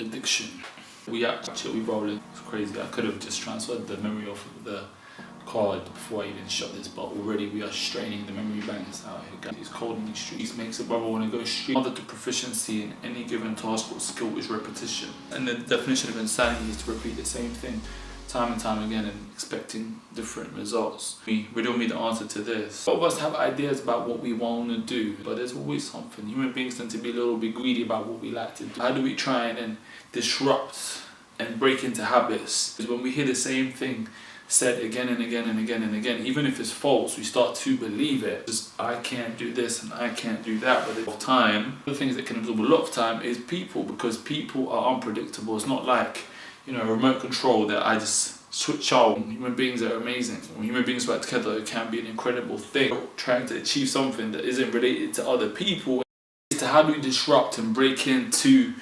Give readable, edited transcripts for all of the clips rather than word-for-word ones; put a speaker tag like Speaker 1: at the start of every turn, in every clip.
Speaker 1: addiction. We rolling. It's crazy. I could have just transferred the memory off of the card before I even shot this, but already we are straining the memory banks out here. It's cold in these streets, makes a brother want to go straight. Other to proficiency in any given task or skill is repetition. And the definition of insanity is to repeat the same thing time and time again and expecting different results. We don't need the answer to this. All of us have ideas about what we want to do, but there's always something. Human beings tend to be a little bit greedy about what we like to do. How do we try and then disrupt and break into habits? Because when we hear the same thing said again and again and again and again, even if it's false, we start to believe it. Just, I can't do this and I can't do that. But with time, the things that can absorb a lot of time is people, because people are unpredictable. It's not like, a remote control that I just switch on. Human beings are amazing. When human beings work together, it can be an incredible thing. Trying to achieve something that isn't related to other people, is to how do we disrupt and break into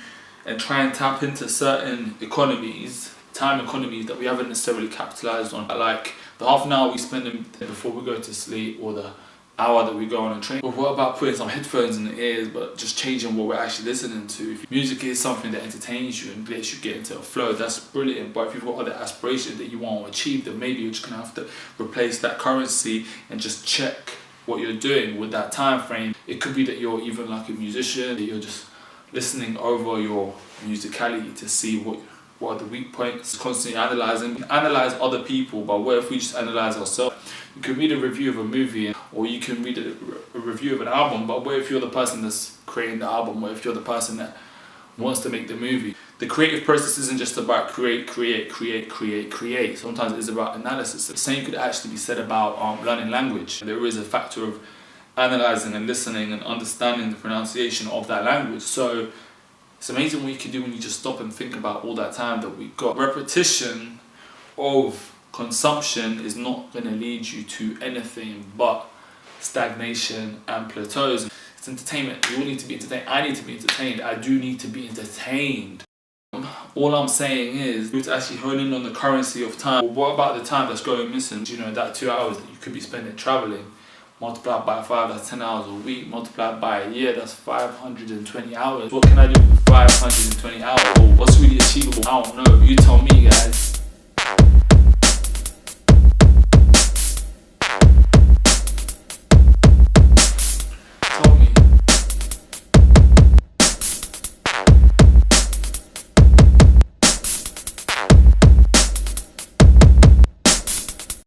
Speaker 1: and try and tap into certain economies, time economies that we haven't necessarily capitalized on. Like the half an hour we spend before we go to sleep, or the hour that we go on a train. But what about putting some headphones in the ears, but just changing what we're actually listening to? If music is something that entertains you and lets you get into a flow, that's brilliant. But if you've got other aspirations that you want to achieve, then maybe you're just going to have to replace that currency and just check what you're doing with that time frame. It could be that you're even like a musician, that you're just listening over your musicality to see what are the weak points, constantly analysing. Analyse other people, but what if we just analyse ourselves? You can read a review of a movie, or you can read a review of an album, but what if you're the person that's creating the album? What if you're the person that wants to make the movie? The creative process isn't just about create. Sometimes it is about analysis. The same could actually be said about learning language. There is a factor of analysing and listening and understanding the pronunciation of that language. So it's amazing what you can do when you just stop and think about all that time that we've got. Repetition of consumption is not going to lead you to anything but stagnation and plateaus. It's entertainment. You all need to be entertained. I need to be entertained. I do need to be entertained. All I'm saying is, to actually hone in on the currency of time. Well, what about the time that's going missing? That 2 hours that you could be spending traveling. Multiplied by 5, that's 10 hours a week. Multiplied by a year, that's 520 hours. What can I do with 520 hours? What's really achievable? I don't know. You tell me, guys.